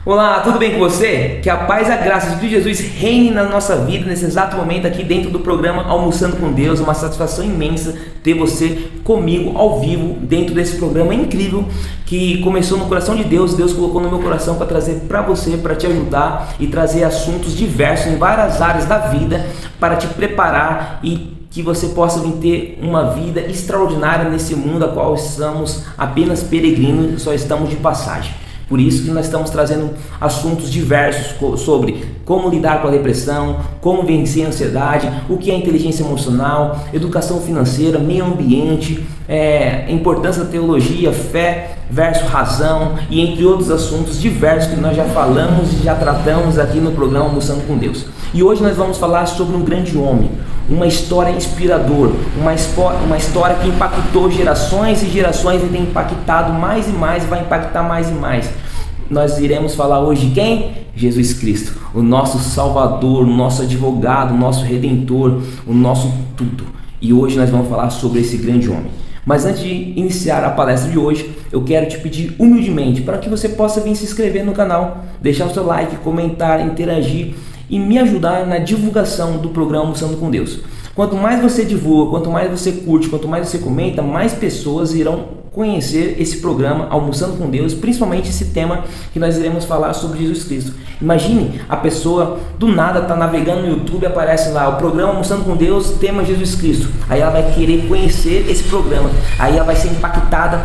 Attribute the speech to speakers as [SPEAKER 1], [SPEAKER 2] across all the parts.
[SPEAKER 1] Olá, tudo bem com você? Que a paz e a graça de Cristo Jesus reine na nossa vida nesse exato momento aqui dentro do programa Almoçando com Deus. Uma satisfação imensa ter você comigo ao vivo dentro desse programa incrível que começou no coração de Deus. Deus colocou no meu coração para trazer para você, para te ajudar e trazer assuntos diversos em várias áreas da vida para te preparar e que você possa vir ter uma vida extraordinária nesse mundo a qual estamos apenas peregrinos, só estamos de passagem. Por isso que nós estamos trazendo assuntos diversos sobre como lidar com a depressão, como vencer a ansiedade, o que é inteligência emocional, educação financeira, meio ambiente, importância da teologia, fé versus razão e entre outros assuntos diversos que nós já falamos e já tratamos aqui no programa Almoçando com Deus. E hoje nós vamos falar sobre um grande homem, uma história inspiradora, uma história que impactou gerações e gerações e tem impactado mais e mais, vai impactar mais e mais. Nós iremos falar hoje de quem? Jesus Cristo, o nosso Salvador, o nosso advogado, o nosso Redentor, o nosso tudo. E hoje nós vamos falar sobre esse grande homem. Mas antes de iniciar a palestra de hoje, eu quero te pedir humildemente para que você possa vir se inscrever no canal, deixar o seu like, comentar, interagir e me ajudar na divulgação do programa Almoçando com Deus. Quanto mais você divulga, quanto mais você curte, quanto mais você comenta, mais pessoas irão conhecer esse programa Almoçando com Deus, principalmente esse tema que nós iremos falar sobre Jesus Cristo. Imagine a pessoa do nada está navegando no YouTube, aparece lá o programa Almoçando com Deus, tema Jesus Cristo. Aí ela vai querer conhecer esse programa, aí ela vai ser impactada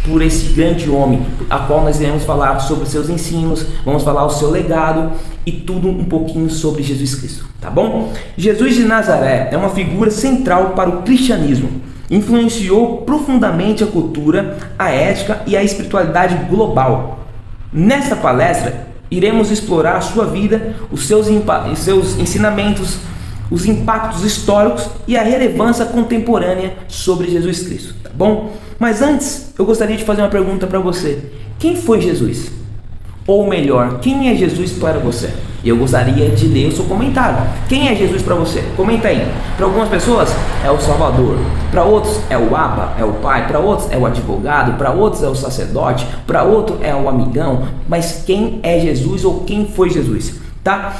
[SPEAKER 1] por esse grande homem, a qual nós iremos falar sobre os seus ensinos, vamos falar o seu legado e tudo um pouquinho sobre Jesus Cristo, tá bom? Jesus de Nazaré é uma figura central para o cristianismo. Influenciou profundamente a cultura, a ética e a espiritualidade global. Nesta palestra, iremos explorar a sua vida, os seus ensinamentos, os impactos históricos e a relevância contemporânea sobre Jesus Cristo, tá bom? Mas antes, eu gostaria de fazer uma pergunta para você. Quem foi Jesus? Ou melhor, quem é Jesus para você? Eu gostaria de ler o seu comentário. Quem é Jesus para você? Comenta aí. Para algumas pessoas é o Salvador, para outros é o Abba, é o Pai, para outros é o advogado, para outros é o sacerdote, para outro é o amigão. Mas quem é Jesus ou quem foi Jesus? Tá?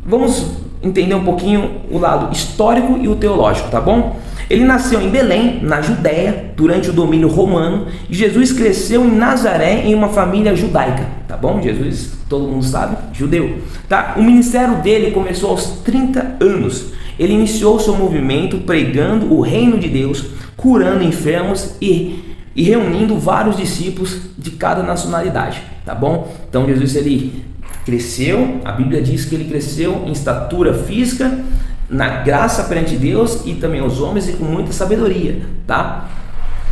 [SPEAKER 1] Vamos entender um pouquinho o lado histórico e o teológico, tá bom? Ele nasceu em Belém, na Judéia, durante o domínio romano, e Jesus cresceu em Nazaré em uma família judaica, tá bom? Jesus, todo mundo sabe, judeu, tá? O ministério dele começou aos 30 anos. Ele iniciou seu movimento pregando o reino de Deus, curando enfermos e reunindo vários discípulos de cada nacionalidade, tá bom? Então Jesus, ele cresceu, a Bíblia diz que ele cresceu em estatura física, na graça perante Deus e também aos homens e com muita sabedoria, tá?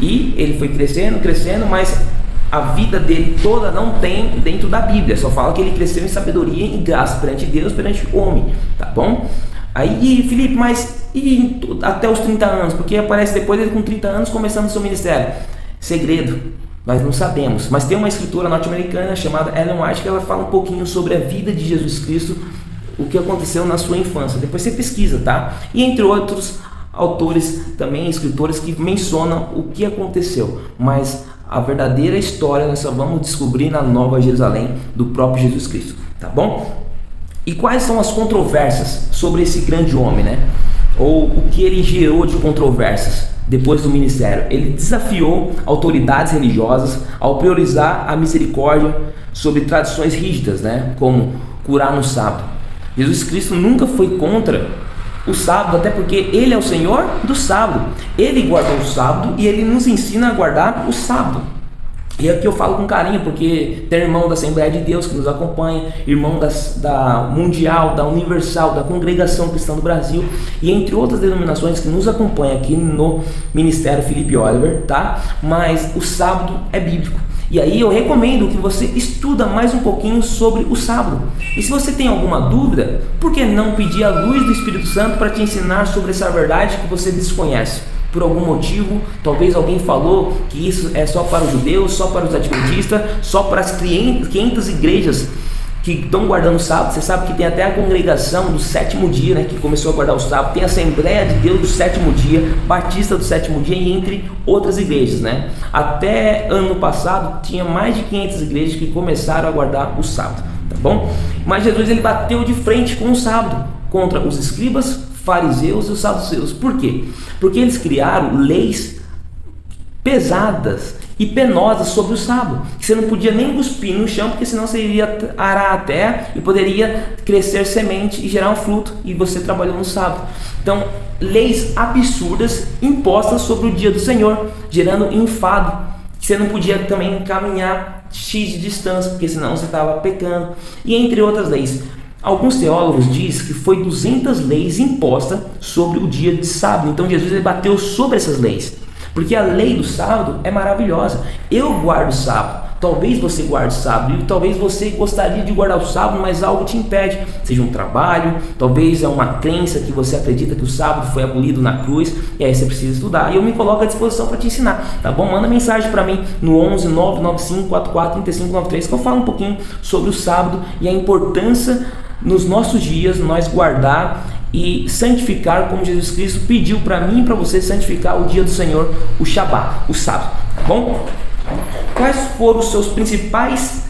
[SPEAKER 1] E ele foi crescendo, mas a vida dele toda não tem dentro da Bíblia, só fala que ele cresceu em sabedoria e graça perante Deus, perante o homem, tá bom? Aí, Felipe, mas e até os 30 anos? Porque aparece depois ele com 30 anos começando o seu ministério. Segredo, nós não sabemos, mas tem uma escritora norte-americana chamada Ellen White que ela fala um pouquinho sobre a vida de Jesus Cristo, o que aconteceu na sua infância. Depois você pesquisa, tá? E entre outros autores, também escritores que mencionam o que aconteceu, mas a verdadeira história nós só vamos descobrir na Nova Jerusalém do próprio Jesus Cristo, tá bom? E quais são as controvérsias sobre esse grande homem, né? Ou o que ele gerou de controvérsias depois do ministério? Ele desafiou autoridades religiosas ao priorizar a misericórdia sobre tradições rígidas, né? Como curar no sábado. Jesus Cristo nunca foi contra o sábado, até porque ele é o Senhor do sábado. Ele guardou o sábado e ele nos ensina a guardar o sábado. E aqui eu falo com carinho, porque tem irmão da Assembleia de Deus que nos acompanha, irmão da Mundial, da Universal, da Congregação Cristã do Brasil e entre outras denominações que nos acompanham aqui no Ministério Felipe Oliver, tá? Mas o sábado é bíblico. E aí eu recomendo que você estuda mais um pouquinho sobre o sábado. E se você tem alguma dúvida, por que não pedir a luz do Espírito Santo para te ensinar sobre essa verdade que você desconhece? Por algum motivo, talvez alguém falou que isso é só para os judeus, só para os adventistas, só para as 500 igrejas que estão guardando o sábado. Você sabe que tem até a congregação do sétimo dia, né, que começou a guardar o sábado. Tem a Assembleia de Deus do sétimo dia, Batista do sétimo dia e entre outras igrejas, né? Até ano passado tinha mais de 500 igrejas que começaram a guardar o sábado, tá bom? Mas Jesus, ele bateu de frente com o sábado contra os escribas, fariseus e os saduceus. Por quê? Porque eles criaram leis pesadas e penosas sobre o sábado, que você não podia nem cuspir no chão, porque senão você iria arar a terra e poderia crescer semente e gerar um fruto, e você trabalhou no sábado. Então, leis absurdas impostas sobre o dia do Senhor, gerando enfado, que você não podia também caminhar X de distância, porque senão você estava pecando, e entre outras leis. Alguns teólogos dizem que foi 200 leis impostas sobre o dia de sábado. Então Jesus, ele bateu sobre essas leis, porque a lei do sábado é maravilhosa. Eu guardo o sábado, talvez você guarde o sábado, e talvez você gostaria de guardar o sábado, mas algo te impede, seja um trabalho, talvez é uma crença que você acredita que o sábado foi abolido na cruz, e aí você precisa estudar, e eu me coloco à disposição para te ensinar, tá bom? Manda mensagem para mim no 11 995 44 35 93, que eu falo um pouquinho sobre o sábado e a importância nos nossos dias nós guardar e santificar, como Jesus Cristo pediu para mim e para você santificar o dia do Senhor, o Shabá, o sábado, tá bom? Quais foram os seus principais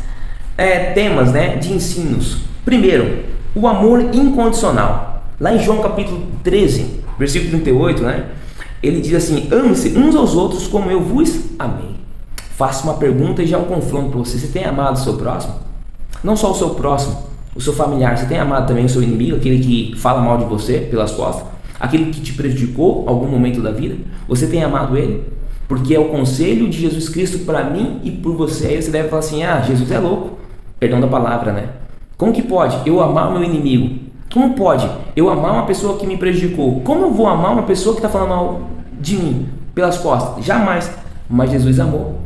[SPEAKER 1] temas, né, de ensinos? Primeiro, o amor incondicional. Lá em João capítulo 13, versículo 38, né, ele diz assim: ame-se uns aos outros como eu vos amei. Faço uma pergunta e já um confronto para você. Você tem amado o seu próximo? Não só o seu próximo, o seu familiar. Você tem amado também o seu inimigo, aquele que fala mal de você pelas costas, aquele que te prejudicou em algum momento da vida? Você tem amado ele? Porque é o conselho de Jesus Cristo para mim e por você. Aí você deve falar assim: ah, Jesus é louco, perdão da palavra, né? Como que pode eu amar o meu inimigo? Como pode eu amar uma pessoa que me prejudicou? Como eu vou amar uma pessoa que está falando mal de mim pelas costas? Jamais. Mas Jesus amou.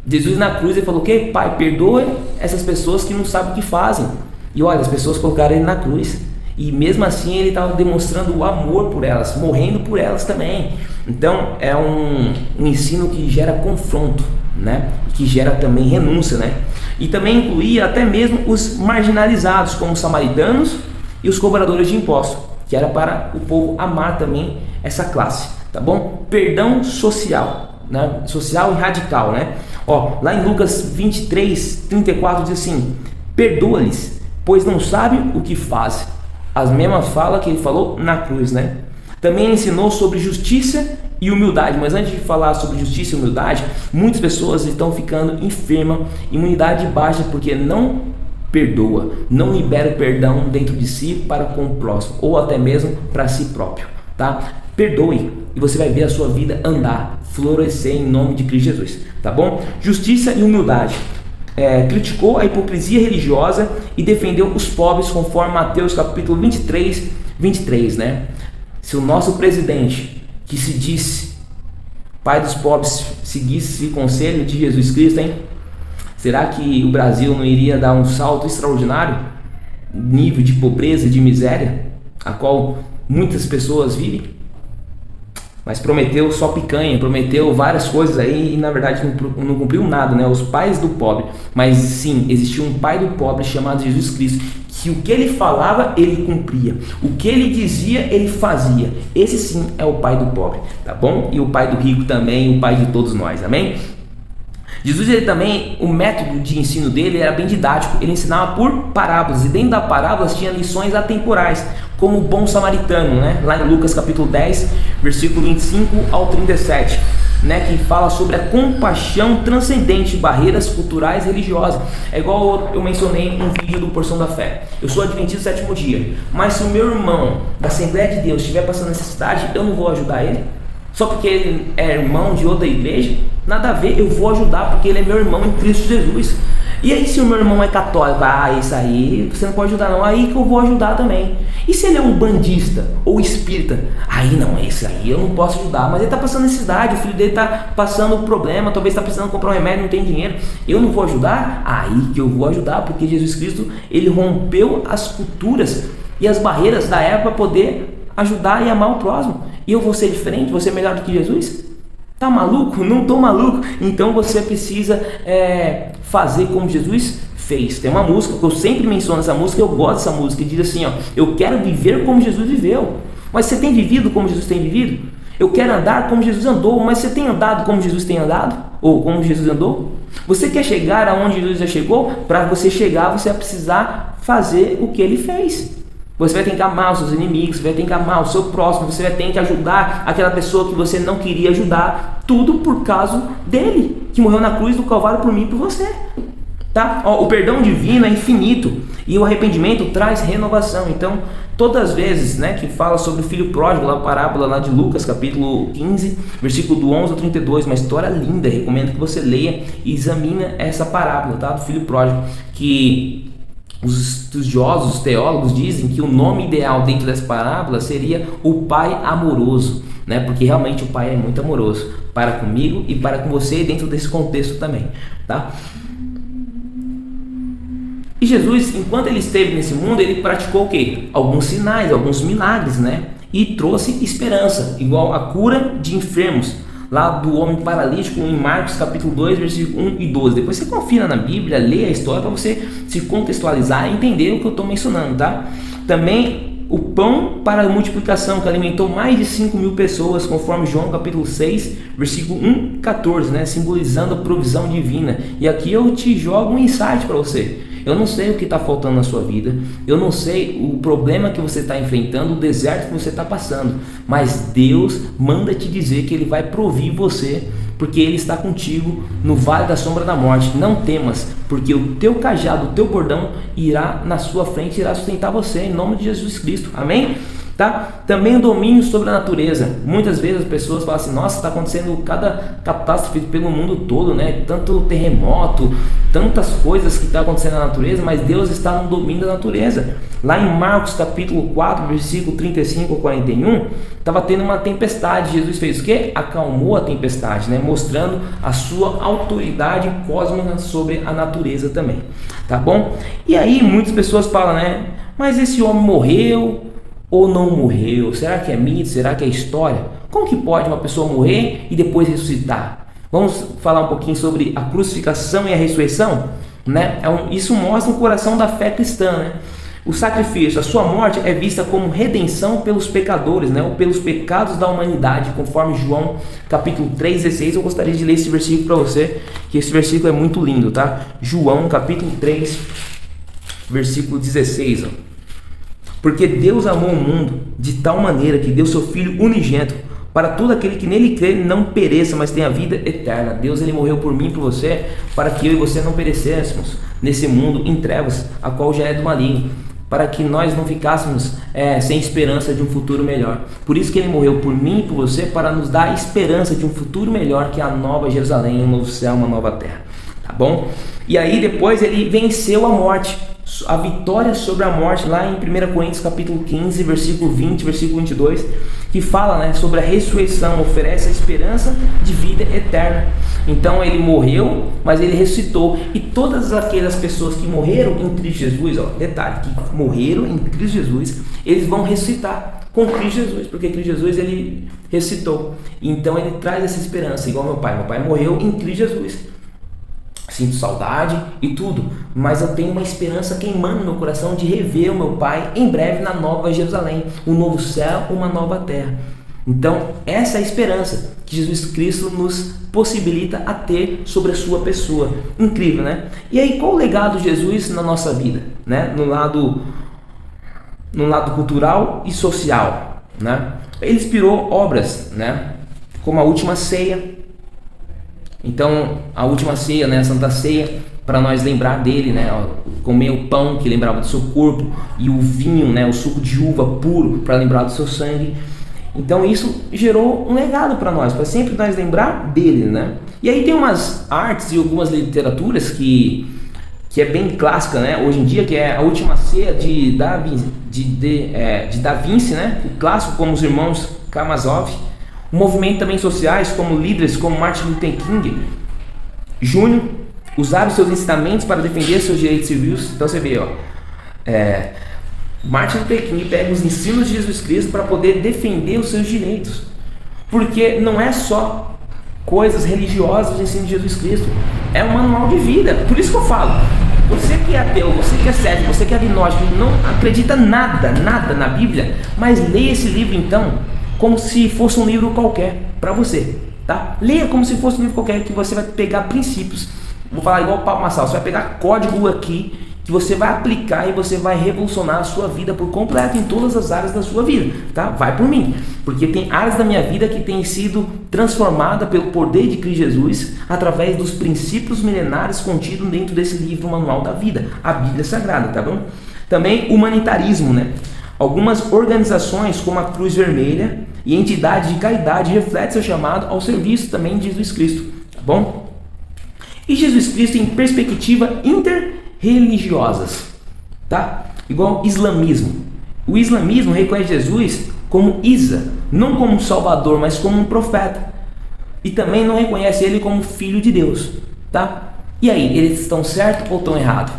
[SPEAKER 1] Jesus na cruz, ele falou o quê? Pai, perdoa essas pessoas que não sabem o que fazem. E olha, as pessoas colocaram ele na cruz, e mesmo assim ele estava demonstrando o amor por elas, morrendo por elas também. Então é um ensino que gera confronto, né? Que gera também renúncia, né? E também incluía até mesmo os marginalizados, como os samaritanos e os cobradores de impostos, que era para o povo amar também essa classe, tá bom? Perdão social, né? Social e radical, né? Ó, lá em Lucas 23, 34 diz assim: perdoa-lhes, pois não sabem o que fazem. As mesmas falas que ele falou na cruz, né? Também ensinou sobre justiça e humildade. Mas antes de falar sobre justiça e humildade, muitas pessoas estão ficando enfermas, imunidade baixa, porque não perdoa, não libera o perdão dentro de si para com o próximo, ou até mesmo para si próprio, tá? Perdoe e você vai ver a sua vida andar, florescer em nome de Cristo Jesus, tá bom? Justiça e humildade. Criticou a hipocrisia religiosa e defendeu os pobres, conforme Mateus capítulo 23, né? Se o nosso presidente, que se disse pai dos pobres, seguisse o conselho de Jesus Cristo, hein? Será que o Brasil não iria dar um salto extraordinário? Nível de pobreza e de miséria, a qual muitas pessoas vivem? Mas prometeu só picanha, prometeu várias coisas aí e na verdade não cumpriu nada, né? Os pais do pobre. Mas sim, existia um pai do pobre chamado Jesus Cristo, que o que ele falava, ele cumpria. O que ele dizia, ele fazia. Esse sim é o pai do pobre, tá bom? E o pai do rico também, o pai de todos nós, amém? Jesus, ele também, o método de ensino dele era bem didático. Ele ensinava por parábolas, e dentro das parábolas tinha lições atemporais, como o bom samaritano, né? Lá em Lucas capítulo 10, versículo 25 ao 37, né? Que fala sobre a compaixão transcendente de barreiras culturais e religiosas. É igual eu mencionei no vídeo do Porção da Fé. Eu sou adventista do sétimo dia, mas se o meu irmão da Assembleia de Deus estiver passando necessidade, eu não vou ajudar ele? Só porque ele é irmão de outra igreja? Nada a ver, eu vou ajudar porque ele é meu irmão em Cristo Jesus. E aí se o meu irmão é católico, isso aí você não pode ajudar não, aí que eu vou ajudar também. E se ele é um bandista ou espírita? Aí não, esse aí eu não posso ajudar, mas ele está passando necessidade, o filho dele está passando problema, talvez está precisando comprar um remédio, não tem dinheiro, eu não vou ajudar? Aí que eu vou ajudar, porque Jesus Cristo, ele rompeu as culturas e as barreiras da época para poder ajudar e amar o próximo. E eu vou ser diferente, vou ser melhor do que Jesus? Tá maluco? Não tô maluco. Então você precisa fazer como Jesus fez. Tem uma música que eu sempre menciono essa música, eu gosto dessa música, que diz assim, ó: eu quero viver como Jesus viveu. Mas você tem vivido como Jesus tem vivido? Eu quero andar como Jesus andou, mas você tem andado como Jesus tem andado? Ou como Jesus andou? Você quer chegar aonde Jesus já chegou? Para você chegar, você vai precisar fazer o que ele fez. Você vai ter que amar os seus inimigos, você vai ter que amar o seu próximo, você vai ter que ajudar aquela pessoa que você não queria ajudar. Tudo por causa dele, que morreu na cruz do Calvário por mim e por você. Tá? O perdão divino é infinito e o arrependimento traz renovação. Então, todas as vezes, né, que fala sobre o filho pródigo, a parábola lá de Lucas, capítulo 15, versículo do 11 ao 32, uma história linda, recomendo que você leia e examine essa parábola, tá, do filho pródigo, que os estudiosos, os teólogos dizem que o nome ideal dentro dessa parábola seria o pai amoroso, né, porque realmente o pai é muito amoroso para comigo e para com você dentro desse contexto também, tá? E Jesus, enquanto ele esteve nesse mundo, ele praticou o quê? Alguns sinais, alguns milagres, né? E trouxe esperança, igual a cura de enfermos, lá do homem paralítico em Marcos capítulo 2, versículo 1 e 12. Depois você confira na Bíblia, lê a história para você se contextualizar e entender o que eu estou mencionando, tá? Também o pão para a multiplicação, que alimentou mais de 5.000 pessoas, conforme João capítulo 6, versículo 1 14, né? Simbolizando a provisão divina. E aqui eu te jogo um insight para você. Eu não sei o que está faltando na sua vida, eu não sei o problema que você está enfrentando, o deserto que você está passando, mas Deus manda te dizer que Ele vai provir você, porque Ele está contigo no vale da sombra da morte. Não temas, porque o teu cajado, o teu bordão irá na sua frente, irá sustentar você, em nome de Jesus Cristo, amém? Tá? Também o domínio sobre a natureza. Muitas vezes as pessoas falam assim: nossa, está acontecendo cada catástrofe pelo mundo todo, né? Tanto terremoto, tantas coisas que estão acontecendo na natureza, mas Deus está no domínio da natureza. Lá em Marcos capítulo 4, versículo 35 a 41, estava tendo uma tempestade. Jesus fez o quê? Acalmou a tempestade, né? Mostrando a sua autoridade cósmica sobre a natureza também, tá bom? E aí muitas pessoas falam, né? Mas esse homem morreu ou não morreu? Será que é mito? Será que é história? Como que pode uma pessoa morrer e depois ressuscitar? Vamos falar um pouquinho sobre a crucificação e a ressurreição, né? Isso mostra o coração da fé cristã, né? O sacrifício, a sua morte é vista como redenção pelos pecadores, né? Ou pelos pecados da humanidade, conforme João capítulo 3,16. Eu gostaria de ler esse versículo para você, que esse versículo é muito lindo, tá? João capítulo 3, versículo 16, ó. Porque Deus amou o mundo de tal maneira que deu seu Filho unigênito, para todo aquele que nele crê não pereça, mas tenha vida eterna. Deus, ele morreu por mim e por você, para que eu e você não perecêssemos nesse mundo em trevas, a qual já é do maligno, para que nós não ficássemos sem esperança de um futuro melhor. Por isso que ele morreu por mim e por você, para nos dar a esperança de um futuro melhor, que é a nova Jerusalém, um novo céu, uma nova terra. Tá bom? E aí depois ele venceu a morte, a vitória sobre a morte, lá em 1 Coríntios capítulo 15, versículo 20, versículo 22, que fala, né, sobre a ressurreição, oferece a esperança de vida eterna. Então ele morreu, mas ele ressuscitou, e todas aquelas pessoas que morreram em Cristo Jesus, ó, detalhe, que morreram em Cristo Jesus, eles vão ressuscitar com Cristo Jesus, porque Cristo Jesus, ele ressuscitou. Então ele traz essa esperança, igual meu pai morreu em Cristo Jesus. Sinto saudade e tudo, mas eu tenho uma esperança queimando no meu coração de rever o meu pai em breve na nova Jerusalém, um novo céu, uma nova terra. Então essa é a esperança que Jesus Cristo nos possibilita a ter sobre a sua pessoa. Incrível, né? E aí, qual o legado de Jesus na nossa vida, né? No lado cultural e social, né? Ele inspirou obras, né? Como a Última Ceia. Então, a última ceia, né, a Santa Ceia, para nós lembrar dele, né, comer o pão que lembrava do seu corpo e o vinho, né, o suco de uva puro para lembrar do seu sangue. Então isso gerou um legado para nós, para sempre nós lembrar dele, né? E aí tem umas artes e algumas literaturas que é bem clássica, né, hoje em dia, que é a Última Ceia de Da Vinci, né, o clássico, como os irmãos Karamazov. O movimento também sociais, como líderes como Martin Luther King Jr. usaram seus ensinamentos para defender seus direitos civis. Então você vê, ó, Martin Luther King pega os ensinos de Jesus Cristo para poder defender os seus direitos, porque não é só coisas religiosas do ensino de Jesus Cristo. É um manual de vida. Por isso que eu falo, você que é ateu, você que é cético, você que é agnóstico, não acredita nada na Bíblia, mas leia esse livro então como se fosse um livro qualquer para você, tá? Leia como se fosse um livro qualquer, que você vai pegar princípios. Vou falar igual o Paulo Massal, você vai pegar código aqui que você vai aplicar e você vai revolucionar a sua vida por completo em todas as áreas da sua vida, tá? Vai por mim, porque tem áreas da minha vida que tem sido transformada pelo poder de Cristo Jesus através dos princípios milenares contidos dentro desse livro manual da vida, a Bíblia Sagrada, tá bom? Também humanitarismo, né? Algumas organizações como a Cruz Vermelha e entidades de caridade refletem seu chamado ao serviço também de Jesus Cristo, tá bom? E Jesus Cristo em perspectiva interreligiosas, tá? Igual islamismo. O islamismo reconhece Jesus como Isa, não como Salvador, mas como um profeta. E também não reconhece ele como filho de Deus, tá? E aí, eles estão certos ou estão errados?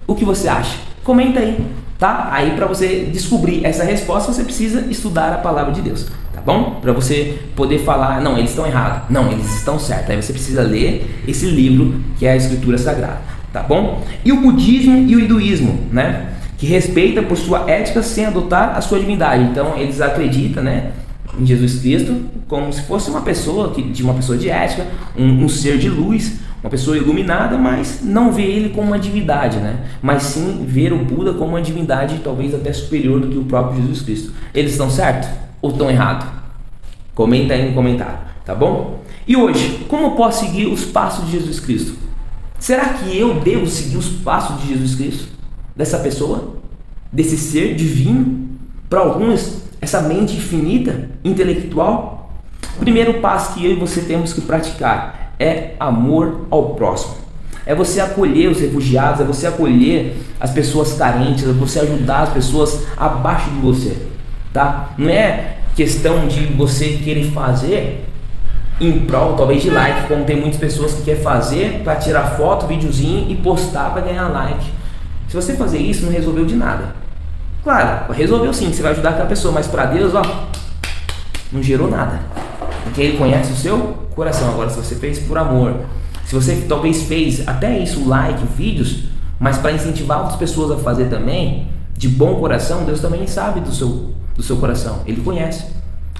[SPEAKER 1] O que você acha? Comenta aí, tá? Aí para você descobrir essa resposta, você precisa estudar a palavra de Deus, tá bom? Para você poder falar, não, eles estão errados. Não, eles estão certos. Aí você precisa ler esse livro que é a Escritura Sagrada, tá bom? E o budismo e o hinduísmo, né? Que respeita por sua ética sem adotar a sua divindade. Então eles acreditam, né, em Jesus Cristo como se fosse uma pessoa de ética, um ser de luz, uma pessoa iluminada, mas não vê ele como uma divindade, né? Mas sim ver o Buda como uma divindade talvez até superior do que o próprio Jesus Cristo. Eles estão certos ou estão errados? Comenta aí no comentário, tá bom? E hoje, como eu posso seguir os passos de Jesus Cristo? Será que eu devo seguir os passos de Jesus Cristo? Dessa pessoa? Desse ser divino? Para alguns, essa mente infinita, intelectual? O primeiro passo que eu e você temos que praticar é amor ao próximo. É você acolher os refugiados, é você acolher as pessoas carentes, é você ajudar as pessoas abaixo de você, tá? Não é questão de você querer fazer em prol, talvez, de like, como tem muitas pessoas que querem fazer para tirar foto, videozinho e postar para ganhar like. Se você fazer isso, não resolveu de nada. Claro, resolveu sim, você vai ajudar aquela pessoa, mas para Deus, ó, não gerou nada. Porque Ele conhece o seu coração. Agora, se você fez por amor, se você talvez fez até isso, like, vídeos, mas para incentivar outras pessoas a fazer também, de bom coração, Deus também sabe do seu coração. Ele conhece.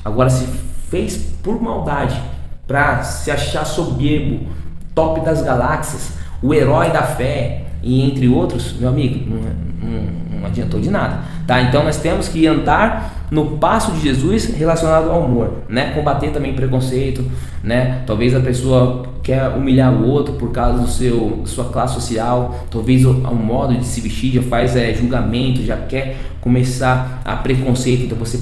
[SPEAKER 1] Agora, se fez por maldade, para se achar soberbo, top das galáxias, o herói da fé, e entre outros, meu amigo, não adiantou de nada, tá? Então nós temos que andar no passo de Jesus relacionado ao amor, né? Combater também preconceito, né? Talvez a pessoa quer humilhar o outro por causa da sua classe social, talvez o modo de se vestir já faz julgamento, já quer começar a preconceito. Então você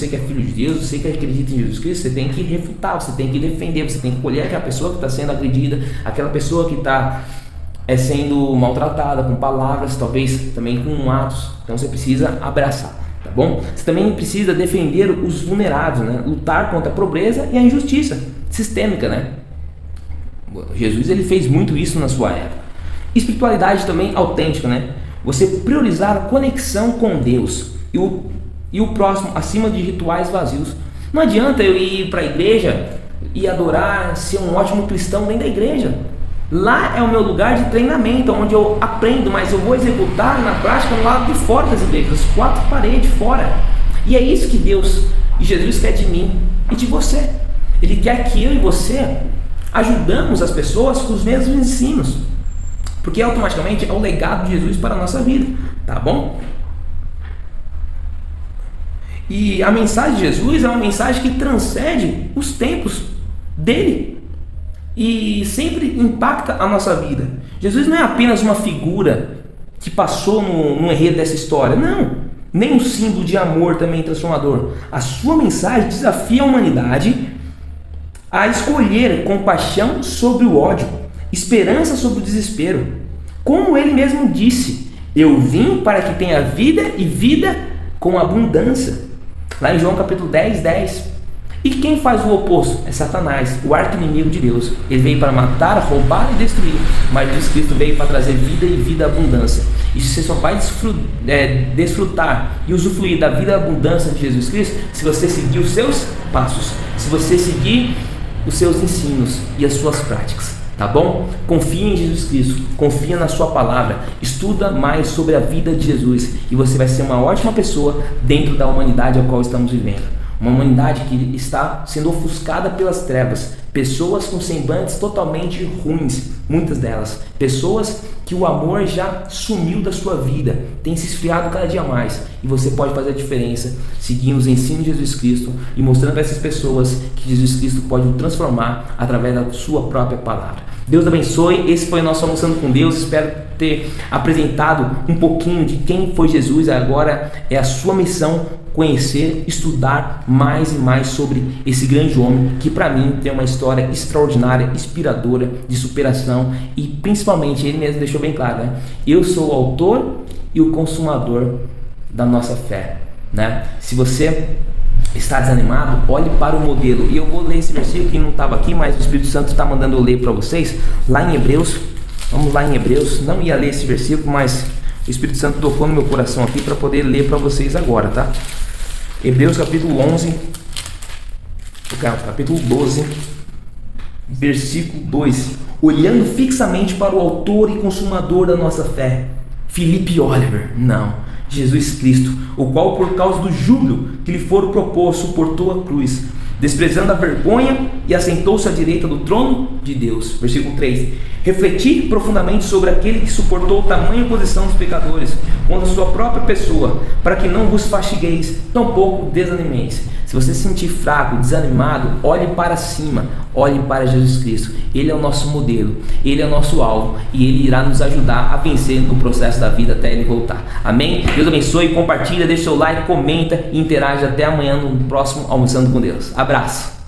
[SPEAKER 1] que é filho de Deus, você que acredita em Jesus Cristo, você tem que refutar, você tem que defender, você tem que colher aquela pessoa que está sendo agredida, aquela pessoa que está sendo maltratada com palavras, talvez também com atos. Então você precisa abraçar, tá bom? Você também precisa defender os vulnerados, né? Lutar contra a pobreza e a injustiça sistêmica, né? Jesus, ele fez muito isso na sua época. Espiritualidade também autêntica, né? Você priorizar a conexão com Deus e o próximo acima de rituais vazios. Não adianta eu ir para a igreja e adorar, ser um ótimo cristão dentro da igreja. Lá é o meu lugar de treinamento, onde eu aprendo, mas eu vou executar na prática no lado de fora das igrejas, as quatro paredes fora. E é isso que Deus e Jesus quer de mim e de você. Ele quer que eu e você ajudamos as pessoas com os mesmos ensinos, porque automaticamente é o legado de Jesus para a nossa vida, tá bom? E a mensagem de Jesus é uma mensagem que transcende os tempos dele e sempre impacta a nossa vida. Jesus não é apenas uma figura que passou no enredo dessa história, não, nem um símbolo de amor também transformador. A sua mensagem desafia a humanidade a escolher compaixão sobre o ódio, esperança sobre o desespero. Como ele mesmo disse, eu vim para que tenha vida e vida com abundância. Lá em João capítulo 10:10. E quem faz o oposto? É Satanás, o arqui-inimigo de Deus. Ele veio para matar, roubar e destruir, mas Jesus Cristo veio para trazer vida e vida abundância. E você só vai desfrutar e usufruir da vida abundância de Jesus Cristo se você seguir os seus passos, se você seguir os seus ensinos e as suas práticas, tá bom? Confia em Jesus Cristo, confia na sua palavra, estuda mais sobre a vida de Jesus e você vai ser uma ótima pessoa dentro da humanidade a qual estamos vivendo. Uma humanidade que está sendo ofuscada pelas trevas, pessoas com semblantes totalmente ruins, muitas delas, pessoas que o amor já sumiu da sua vida, tem se esfriado cada dia mais, e você pode fazer a diferença seguindo os ensinos de Jesus Cristo e mostrando para essas pessoas que Jesus Cristo pode o transformar através da sua própria palavra. Deus abençoe, esse foi o nosso Almoçando com Deus, espero ter apresentado um pouquinho de quem foi Jesus. Agora é a sua missão conhecer, estudar mais e mais sobre esse grande homem que para mim tem uma história extraordinária, inspiradora, de superação e principalmente ele mesmo deixou bem claro, né? Eu sou o autor e o consumador da nossa fé, né? Se você está desanimado, olhe para o modelo. E eu vou ler esse versículo que não estava aqui, mas o Espírito Santo está mandando eu ler para vocês, lá em Hebreus. Vamos lá em Hebreus, não ia ler esse versículo, mas o Espírito Santo tocou no meu coração aqui para poder ler para vocês agora, tá? Hebreus capítulo 11, capítulo 12, versículo 2. Olhando fixamente para o autor e consumador da nossa fé, Felipe Oliver, não, Jesus Cristo, o qual por causa do júbilo que lhe for proposto suportou a cruz, desprezando a vergonha, e assentou-se à direita do trono de Deus. Versículo 3. Refletir profundamente sobre aquele que suportou tamanha oposição dos pecadores contra a sua própria pessoa, para que não vos fastigueis, tampouco desanimeis. Se você se sentir fraco, desanimado, olhe para cima, olhe para Jesus Cristo. Ele é o nosso modelo, Ele é o nosso alvo e Ele irá nos ajudar a vencer no processo da vida até Ele voltar. Amém? Deus abençoe, compartilha, deixa seu like, comenta e interage. Até amanhã no próximo Almoçando com Deus. Abraço!